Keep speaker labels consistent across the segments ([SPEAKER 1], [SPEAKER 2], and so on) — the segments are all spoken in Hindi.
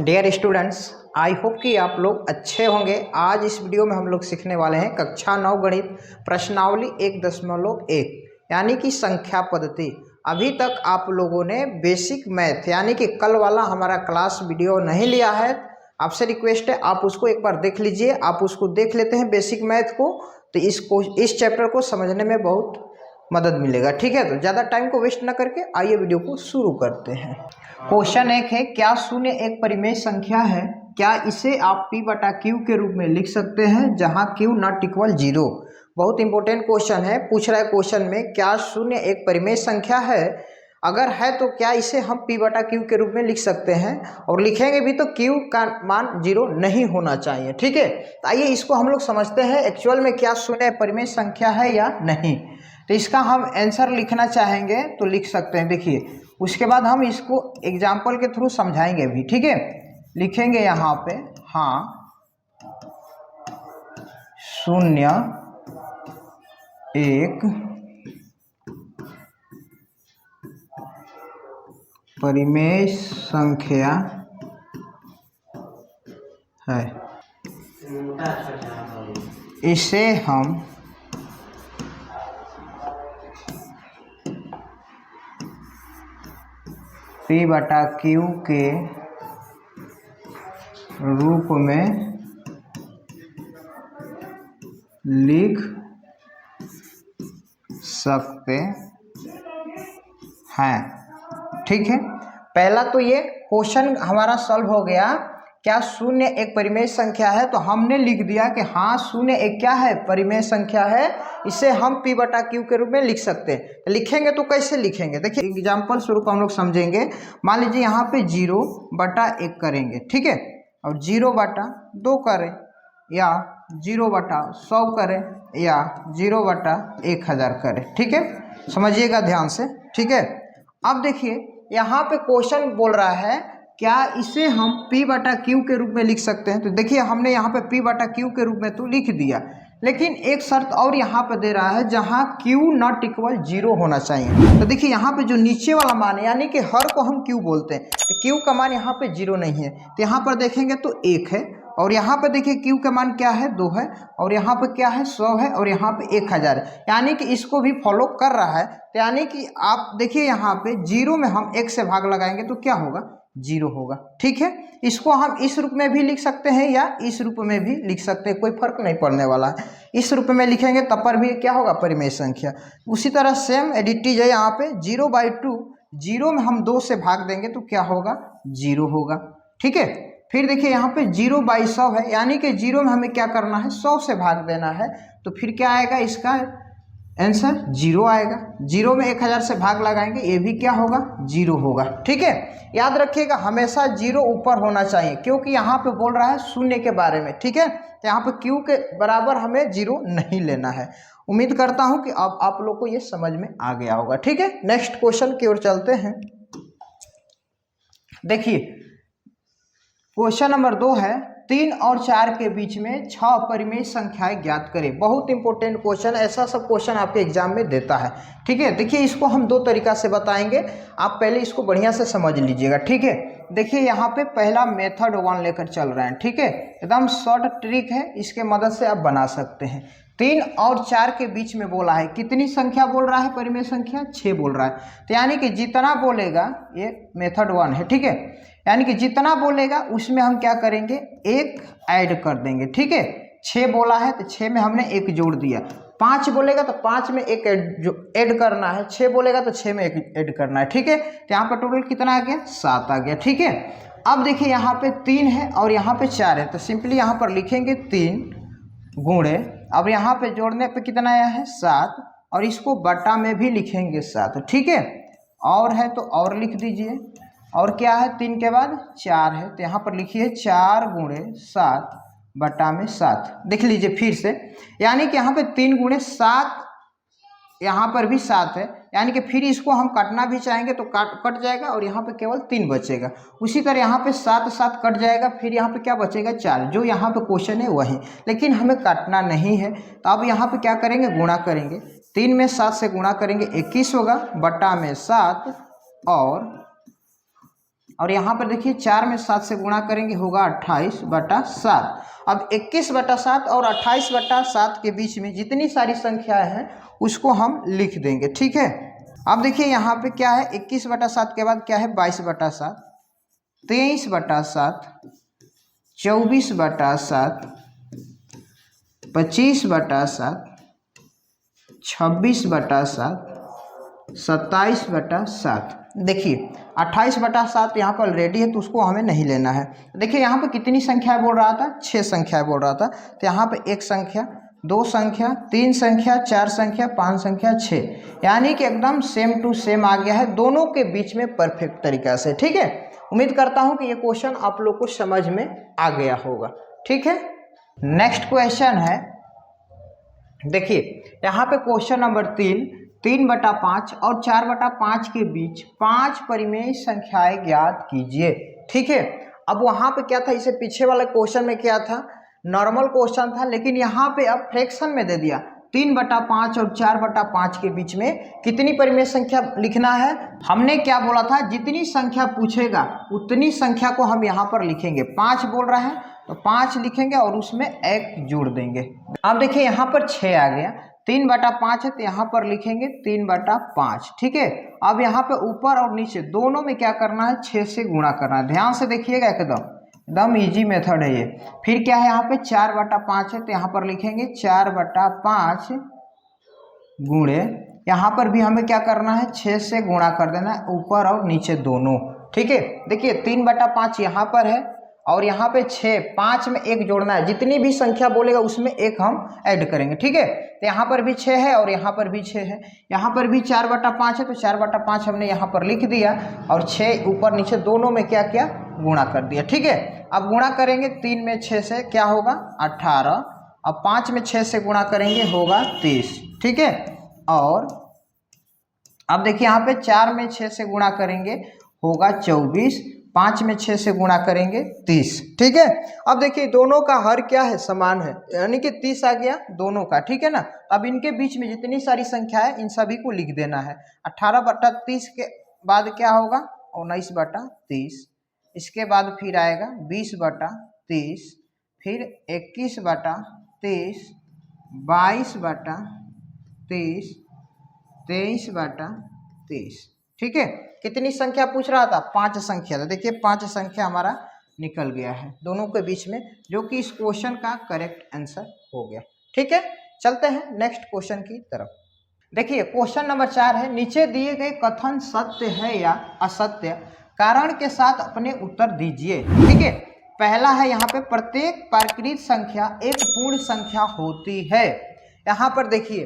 [SPEAKER 1] डियर स्टूडेंट्स, आई होप कि आप लोग अच्छे होंगे। आज इस वीडियो में हम लोग सीखने वाले हैं कक्षा 9 गणित प्रश्नावली 1.1 यानी कि संख्या पद्धति। अभी तक आप लोगों ने बेसिक मैथ यानी कि कल वाला हमारा क्लास वीडियो नहीं लिया है, आपसे रिक्वेस्ट है आप उसको एक बार देख लीजिए। आप उसको देख लेते हैं बेसिक मैथ को, तो इस चैप्टर को समझने में बहुत मदद मिलेगा। ठीक है, तो ज़्यादा टाइम को वेस्ट ना करके आइए वीडियो को शुरू करते हैं। क्वेश्चन एक है, क्या शून्य एक परिमेय संख्या है? क्या इसे आप P/Q के रूप में लिख सकते हैं जहां Q नॉट इक्वल 0? बहुत इंपॉर्टेंट क्वेश्चन है। पूछ रहा है क्वेश्चन में, क्या शून्य एक परिमेय संख्या है? अगर है तो क्या इसे हम P/Q के रूप में लिख सकते हैं? और लिखेंगे भी तो Q का मान 0 नहीं होना चाहिए। ठीक है, तो आइए इसको हम लोग समझते हैं एक्चुअल में क्या शून्य परिमेय संख्या है या नहीं। तो इसका हम आंसर लिखना चाहेंगे तो लिख सकते हैं। देखिए, उसके बाद हम इसको एग्जाम्पल के थ्रू समझाएंगे भी। ठीक है, लिखेंगे यहाँ पे, हाँ शून्य एक परिमेय संख्या है, इसे हम P/Q के रूप में लिख सकते हैं। ठीक है, पहला तो ये क्वेश्चन हमारा सॉल्व हो गया। क्या शून्य एक परिमेय संख्या है? तो हमने लिख दिया कि हाँ शून्य एक क्या है, परिमेय संख्या है, इसे हम P/Q के रूप में लिख सकते हैं। लिखेंगे तो कैसे लिखेंगे, देखिए एग्जाम्पल स्वरूप हम लोग समझेंगे। मान लीजिए यहाँ पे 0/1 करेंगे, ठीक है, और 0/2 करें, या 0/100 करें, या 0/1000 करें। ठीक है, समझिएगा ध्यान से। ठीक है, अब देखिए यहाँ पे क्वेश्चन बोल रहा है क्या इसे हम P/Q के रूप में लिख सकते हैं? तो देखिए हमने यहाँ पे P/Q के रूप में तो लिख दिया, लेकिन एक शर्त और यहाँ पे दे रहा है जहाँ Q नॉट इक्वल 0 होना चाहिए। तो देखिए यहाँ पे जो नीचे वाला मान है यानी कि हर को हम Q बोलते हैं, तो Q का मान यहाँ पे 0 नहीं है। तो यहाँ पर देखेंगे तो 1 है, और यहाँ पे देखिए Q का मान क्या है, 2 है, और यहाँ पे क्या है 100 है, और यहाँ पे 1000 है, यानी कि इसको भी फॉलो कर रहा है। तो यानी कि आप देखिए यहाँ पे 0 में हम 1 से भाग लगाएंगे तो क्या होगा, 0 होगा। ठीक है, इसको हम इस रूप में भी लिख सकते हैं या इस रूप में भी लिख सकते हैं, कोई फर्क नहीं पड़ने वाला है। इस रूप में लिखेंगे तब पर भी क्या होगा, परिमेय संख्या। उसी तरह सेम एडिटिव है यहाँ पे 0/2, 0 में हम 2 से भाग देंगे तो क्या होगा, 0 होगा। ठीक है, फिर देखिए यहाँ पे 0/100 है, यानी कि 0 में हमें क्या करना है, 100 से भाग देना है, तो फिर क्या आएगा, इसका आंसर 0 आएगा। 0 में 1000 से भाग लगाएंगे, ये भी क्या होगा, 0 होगा। ठीक है, याद रखिएगा हमेशा 0 ऊपर होना चाहिए, क्योंकि यहाँ पे बोल रहा है शून्य के बारे में। ठीक है, तो यहाँ पे Q के बराबर हमें 0 नहीं लेना है। उम्मीद करता हूँ कि अब आप लोग को ये समझ में आ गया होगा। ठीक है, नेक्स्ट क्वेश्चन की ओर चलते हैं। देखिए क्वेश्चन नंबर 2 है, 3 और 4 के बीच में 6 परिमेय संख्याएं ज्ञात करें। बहुत इंपॉर्टेंट क्वेश्चन, ऐसा सब क्वेश्चन आपके एग्जाम में देता है। ठीक है, देखिए इसको हम 2 तरीका से बताएंगे, आप पहले इसको बढ़िया से समझ लीजिएगा। ठीक है, देखिए यहाँ पे पहला मेथड 1 लेकर चल रहे हैं। ठीक है, एकदम शॉर्ट ट्रिक है, इसके मदद से आप बना सकते हैं। 3 और 4 के बीच में बोला है, कितनी संख्या बोल रहा है, परिमेय संख्या 6 बोल रहा है। तो यानी कि जितना बोलेगा, ये मेथड 1 है। ठीक है, यानी कि जितना बोलेगा उसमें हम क्या करेंगे, 1 ऐड कर देंगे। ठीक है, 6 बोला है तो 6 में हमने 1 जोड़ दिया। 5 बोलेगा तो 5 में 1 ऐड करना है, 6 बोलेगा तो 6 में 1 ऐड करना है। ठीक है, तो यहाँ पर टोटल कितना आ गया, 7 आ गया। ठीक है, अब देखिए यहाँ पे 3 है और यहाँ पे 4 है, तो सिंपली यहाँ पर लिखेंगे 3 गुणे, अब यहाँ पे जोड़ने पे कितना आया है, 7, और इसको बटा में भी लिखेंगे 7। ठीक है, और है तो और लिख दीजिए, और क्या है, 3 के बाद 4 है, तो यहाँ पर लिखिए 4 गुणे 7 बटा में 7। देख लीजिए फिर से, यानी कि यहाँ पे 3 गुणे 7, यहाँ पर भी 7 है, यानी कि फिर इसको हम काटना भी चाहेंगे तो कट जाएगा, और यहाँ पे केवल 3 बचेगा। उसी तरह यहाँ पे 7 7 कट जाएगा, फिर यहाँ पे क्या बचेगा, 4, जो यहाँ पे क्वेश्चन है वही, लेकिन हमें काटना नहीं है। तो अब यहाँ पे क्या करेंगे, गुणा करेंगे, 3 में 7 से गुणा करेंगे 21 होगा, बटा में 7, और और यहाँ पर देखिए 4 में 7 से गुणा करेंगे होगा 28/7। अब 21/7 और 28/7 के बीच में जितनी सारी संख्याएं हैं उसको हम लिख देंगे, ठीक है। अब देखिए यहाँ पे क्या है, 21/7 के बाद क्या है, 22/7, 23/7, 24/7, 25/7, 26/7, 27/7। देखिए 28/7 यहाँ पर ऑलरेडी है तो उसको हमें नहीं लेना है। देखिए यहाँ पे कितनी संख्याएं बोल रहा था, 6 संख्याएं बोल रहा था, तो यहाँ पे 1 संख्या, 2 संख्या, 3 संख्या, 4 संख्या, 5 संख्या, 6, यानी कि एकदम सेम टू सेम आ गया है दोनों के बीच में परफेक्ट तरीका से, ठीक है। उम्मीद करता हूँ कि ये क्वेश्चन आप लोग को समझ में आ गया होगा, ठीक है। नेक्स्ट क्वेश्चन है, देखिए यहाँ पे क्वेश्चन नंबर 3/5 और 4/5 के बीच 5 परिमेय संख्याएं ज्ञात कीजिए, ठीक है। अब वहां पे क्या था, इसे पीछे वाले क्वेश्चन में क्या था, नॉर्मल क्वेश्चन था, लेकिन यहाँ पे अब फ्रैक्शन में दे दिया। 3/5 और 4/5 के बीच में कितनी परिमेय संख्या लिखना है। हमने क्या बोला था, जितनी संख्या पूछेगा उतनी संख्या को हम यहाँ पर लिखेंगे। 5 बोल रहा है तो 5 लिखेंगे और उसमें 1 जोड़ देंगे। अब देखिए यहाँ पर 6 आ गया, 3/5 है तो यहाँ पर लिखेंगे 3/5, ठीक है। अब यहाँ पे ऊपर और नीचे दोनों में क्या करना है, 6 से गुणा करना है। ध्यान से देखिएगा, एकदम इजी मेथड है ये। फिर क्या है, यहाँ पे 4/5 है तो यहाँ पर लिखेंगे 4/5 गुणे, यहाँ पर भी हमें क्या करना है, 6 से गुणा कर देना है ऊपर और नीचे दोनों, ठीक है। देखिए 3/5 यहाँ पर है और यहाँ पे 6, 5 में 1 जोड़ना है, जितनी भी संख्या बोलेगा उसमें 1 हम ऐड करेंगे, ठीक है। तो यहाँ पर भी 6 है और यहाँ पर भी 6 है, यहाँ पर भी 4/5 है तो 4/5 हमने यहाँ पर लिख दिया और 6 ऊपर नीचे दोनों में क्या किया, गुणा कर दिया, ठीक है। अब गुणा करेंगे 3 में 6 से क्या होगा, 18, अब 5 में 6 से गुणा करेंगे होगा 30, ठीक है। और अब देखिए यहाँ पे 4 में 6 से गुणा करेंगे होगा 24, 5 में 6 से गुणा करेंगे 30, ठीक है। अब देखिए दोनों का हर क्या है, समान है, यानी कि 30 आ गया दोनों का, ठीक है ना। अब इनके बीच में जितनी सारी संख्या है इन सभी को लिख देना है। 18/30 के बाद क्या होगा, 19/30, इसके बाद फिर आएगा 20/30, फिर 21/30, 22/30, 23/30, ठीक है। कितनी संख्या पूछ रहा था, 5 संख्या था। देखिए 5 संख्या हमारा निकल गया है दोनों के बीच में, जो कि इस क्वेश्चन का करेक्ट आंसर हो गया, ठीक है। चलते हैं नेक्स्ट क्वेश्चन की तरफ। देखिए क्वेश्चन नंबर 4 है, नीचे दिए गए कथन सत्य है या असत्य, कारण के साथ अपने उत्तर दीजिए, ठीक है। पहला है यहाँ पे, प्रत्येक प्राकृत संख्या एक पूर्ण संख्या होती है। यहाँ पर देखिए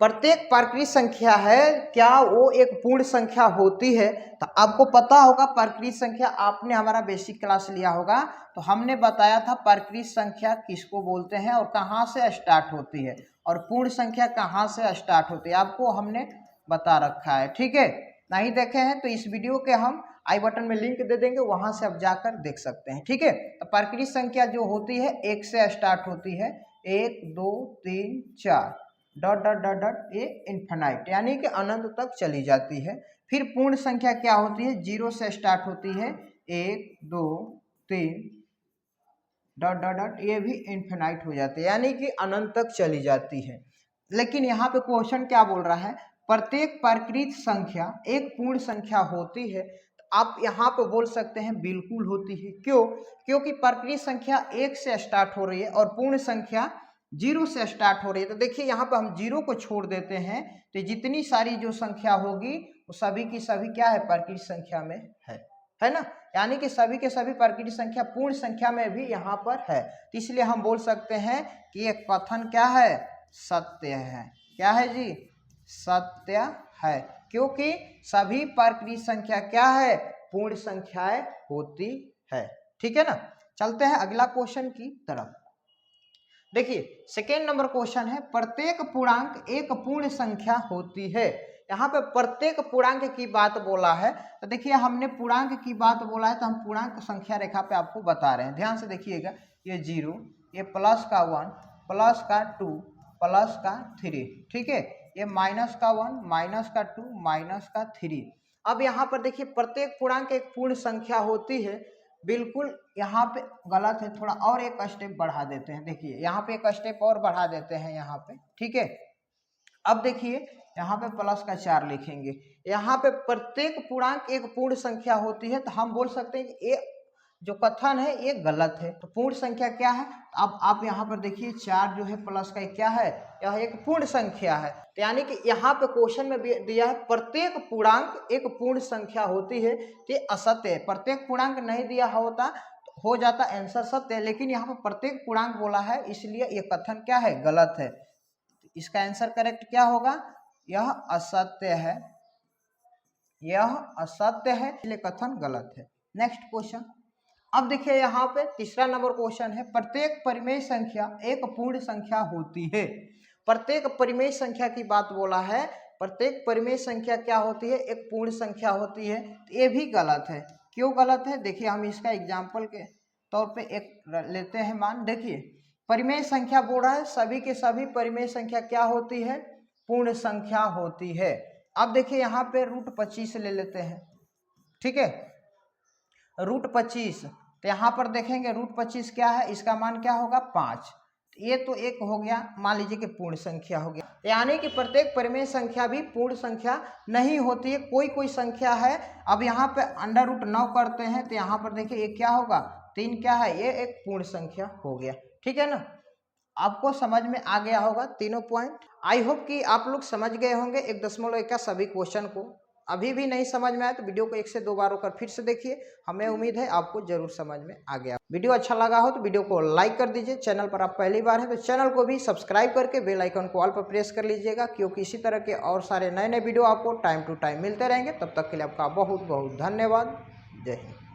[SPEAKER 1] प्रत्येक प्राकृत संख्या है, क्या वो एक पूर्ण संख्या होती है। तो आपको पता होगा प्राकृत संख्या, आपने हमारा बेसिक क्लास लिया होगा तो हमने बताया था प्राकृत संख्या किसको बोलते हैं और कहाँ से स्टार्ट होती है, और पूर्ण संख्या कहाँ से स्टार्ट होती है, आपको हमने बता रखा है, ठीक है। नहीं देखे हैं तो इस वीडियो के हम आई बटन में लिंक दे देंगे, वहां से आप जाकर देख सकते हैं, ठीक है। तो प्राकृत संख्या जो होती है 1 से स्टार्ट होती है, 1 2 3 4 डॉट डॉट डॉट डॉट, ये इन्फिनाइट यानी कि अनंत तक चली जाती है। फिर पूर्ण संख्या क्या होती है, 0 से स्टार्ट होती है, 1 2 3 डॉट डॉट डॉट, ये भी इन्फिनाइट हो जाती है यानी कि अनंत तक चली जाती है। लेकिन यहाँ पे क्वेश्चन क्या बोल रहा है, प्रत्येक प्राकृत संख्या एक पूर्ण संख्या होती है। आप यहाँ पे बोल सकते हैं बिल्कुल होती है। क्यों, क्योंकि प्राकृत संख्या 1 से स्टार्ट हो रही है और पूर्ण संख्या 0 से स्टार्ट हो रही है। तो देखिए यहाँ पे हम 0 को छोड़ देते हैं तो जितनी सारी जो संख्या होगी वो सभी की सभी क्या है, प्राकृत संख्या में है ना। यानी कि सभी के सभी प्राकृत संख्या पूर्ण संख्या में भी यहाँ पर है, तो इसलिए हम बोल सकते हैं कि ये कथन क्या है, सत्य है। क्या है जी, सत्य है, क्योंकि सभी प्राकृत संख्या क्या है, पूर्ण संख्याएं होती है, ठीक है ना। चलते हैं अगला क्वेश्चन की तरफ। देखिए सेकेंड नंबर क्वेश्चन है, प्रत्येक पूर्णांक एक पूर्ण संख्या होती है। यहाँ पे प्रत्येक पूर्णांक की बात बोला है, तो देखिए हमने पूर्णांक की बात बोला है तो हम पूर्णांक संख्या रेखा पे आपको बता रहे हैं। ध्यान से देखिएगा, ये 0, ये प्लस का 1, प्लस का 2, प्लस का 3, ठीक है। ये माइनस का 1, माइनस का 2, माइनस का 3। अब यहाँ पर देखिए प्रत्येक पूर्णांक एक पूर्ण संख्या होती है, बिल्कुल यहाँ पे गलत है, थोड़ा और एक स्टेप बढ़ा देते हैं। देखिए यहाँ पे एक स्टेप और बढ़ा देते हैं यहाँ पे, ठीक है। अब देखिए यहाँ पे प्लस का 4 लिखेंगे, यहाँ पे प्रत्येक पूर्णांक एक पूर्ण संख्या होती है, तो हम बोल सकते हैं कि ये जो कथन है ये गलत है। तो पूर्ण संख्या क्या है, अब आप यहाँ पर देखिए 4 जो है प्लस का क्या है, यह एक पूर्ण संख्या है। तो यानी कि यहाँ पे क्वेश्चन में दिया है प्रत्येक पूर्णांक एक पूर्ण संख्या होती है, तो ये असत्य है। प्रत्येक पूर्णांक नहीं दिया होता तो हो जाता आंसर सत्य है, लेकिन यहाँ पर प्रत्येक पूर्णांक बोला है, इसलिए ये कथन क्या है, गलत है। इसका आंसर करेक्ट क्या होगा, यह असत्य है, यह असत्य है, इसलिए कथन गलत है। नेक्स्ट क्वेश्चन, अब देखिए यहाँ पे तीसरा नंबर क्वेश्चन है, प्रत्येक परिमेय संख्या एक पूर्ण संख्या होती है। प्रत्येक परिमेय संख्या की बात बोला है, प्रत्येक परिमेय संख्या क्या होती है, एक पूर्ण संख्या होती है। तो ये भी गलत है। क्यों गलत है, देखिए हम इसका एग्जाम्पल के तौर पे एक लेते हैं मान। देखिए परिमेय संख्या बोल रहा है, सभी के सभी परिमेय संख्या क्या होती है, पूर्ण संख्या होती है। अब देखिए यहाँ पे √25 ले लेते हैं, ठीक है, √25। तो यहाँ पर देखेंगे √25 क्या है, इसका मान क्या होगा, 5। ये तो एक हो गया, मान लीजिए कि पूर्ण संख्या हो गया। यानी कि प्रत्येक परिमेय संख्या भी पूर्ण संख्या नहीं होती है, कोई कोई संख्या है। अब यहाँ पे √9 करते हैं, तो यहाँ पर देखिए ये क्या होगा, 3 क्या है, ये एक पूर्ण संख्या हो गया, ठीक है ना। आपको समझ में आ गया होगा तीनों पॉइंट। आई होप कि आप लोग समझ गए होंगे 1.1 का सभी क्वेश्चन को। अभी भी नहीं समझ में आया तो वीडियो को 1 से 2 बार होकर फिर से देखिए, हमें उम्मीद है आपको जरूर समझ में आ गया। वीडियो अच्छा लगा हो तो वीडियो को लाइक कर दीजिए, चैनल पर आप पहली बार हैं तो चैनल को भी सब्सक्राइब करके बेल आइकन को ऑल पर प्रेस कर लीजिएगा, क्योंकि इसी तरह के और सारे नए नए वीडियो आपको टाइम टू टाइम मिलते रहेंगे। तब तक के लिए आपका बहुत बहुत धन्यवाद। जय हिंद।